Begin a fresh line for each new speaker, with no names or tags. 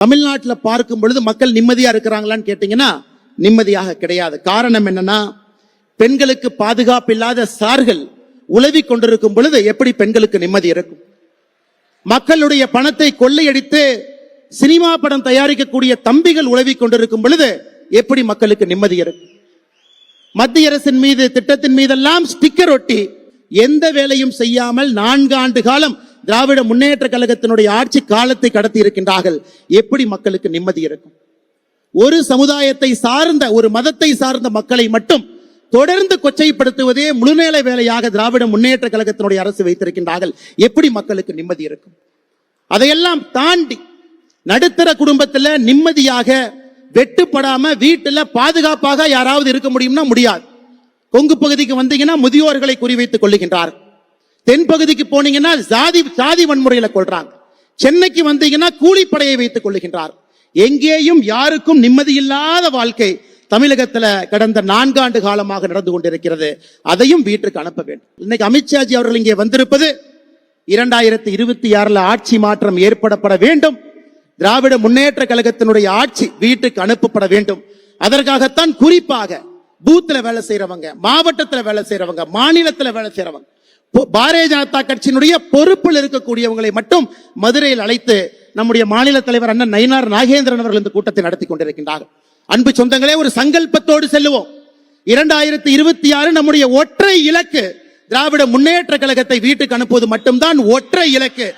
தமிழ்நாட்டில் பார்க்கும் பொழுது மக்கள் நிம்மதியா இருக்கிறாங்களான்னு கேட்டீங்கன்னா நிம்மதியாக கிடையாது. காரணம் என்னன்னா, பெண்களுக்கு பாதுகாப்பு இல்லாத சார்கள் உலவி கொண்டிருக்கும் பொழுது எப்படி பெண்களுக்கு நிம்மதி இருக்கும்? மக்களுடைய பணத்தை கொள்ளையடித்து சினிமா படம் தயாரிக்கக்கூடிய தம்பிகள் உலவி கொண்டிருக்கும் பொழுது எப்படி மக்களுக்கு நிம்மதி இருக்கும்? மத்திய அரசின் மீது திட்டத்தின் மீதெல்லாம் ஸ்டிக்கர் ஒட்டி எந்த வேலையும் செய்யாமல் 4 ஆண்டு காலம் திராவிட முன்னேற்ற கழகத்தினுடைய ஆட்சி காலத்தை கடத்தி இருக்கின்றார்கள். எப்படி மக்களுக்கு நிம்மதி இருக்கும்? ஒரு சமுதாயத்தை சார்ந்த, ஒரு மதத்தை சார்ந்த மக்களை மட்டும் தொடர்ந்து கொச்சைப்படுத்துவதே முழுநேர வேலையாக திராவிட முன்னேற்ற கழகத்தினுடைய அரசு வைத்திருக்கின்றார்கள். எப்படி மக்களுக்கு நிம்மதி இருக்கும்? அதையெல்லாம் தாண்டி நடுத்தர குடும்பத்தில் நிம்மதியாக வெட்டுப்படாம வீட்டுல பாதுகாப்பாக யாராவது இருக்க முடியும்னா முடியாது. கொங்கு பகுதிக்கு வந்தீங்கன்னா முதியோர்களை குறிவைத்துக் கொள்ளுகின்றார். தென் பகுதிக்கு போனீங்கன்னா சாதி வன்முறையில கொள்றாங்க. சென்னைக்கு வந்தீங்கன்னா கூலிப்படையை வைத்துக் கொள்ளுகின்றார். எங்கேயும் யாருக்கும் நிம்மதி இல்லாத வாழ்க்கை தமிழகத்துல கடந்த 4 ஆண்டு காலமாக நடந்து கொண்டிருக்கிறது. அதையும் வீட்டுக்கு அனுப்ப வேண்டும். இன்னைக்கு அமித்ஷாஜி அவர்கள் இங்கே வந்திருப்பது 2026 ஆட்சி மாற்றம் ஏற்படப்பட வேண்டும். திராவிட முன்னேற்ற கழகத்தினுடைய ஆட்சி வீட்டுக்கு அனுப்பப்பட வேண்டும். அதற்காகத்தான் குறிப்பாக பூத்துல வேலை செய்யறவங்க, மாவட்டத்தில் வேலை செய்யறவங்க, மாநிலத்தில் வேலை செய்யறவங்க, பாரதிய ஜனதா கட்சியினுடைய பொறுப்பில் இருக்கக்கூடியவங்களை மட்டும் மதுரையில் அழைத்து நம்முடைய மாநில தலைவர் அண்ணன் நயினார் நாகேந்திரன் அவர்கள் இந்த கூட்டத்தை நடத்தி கொண்டிருக்கின்றார்கள். அன்பு சொந்தங்களே, ஒரு சங்கல்பத்தோடு செல்லுவோம். 2026 நம்முடைய ஒற்றை இலக்கு திராவிட முன்னேற்ற கழகத்தை வீட்டுக்கு அனுப்புவது மட்டும்தான் ஒற்றை இலக்கு.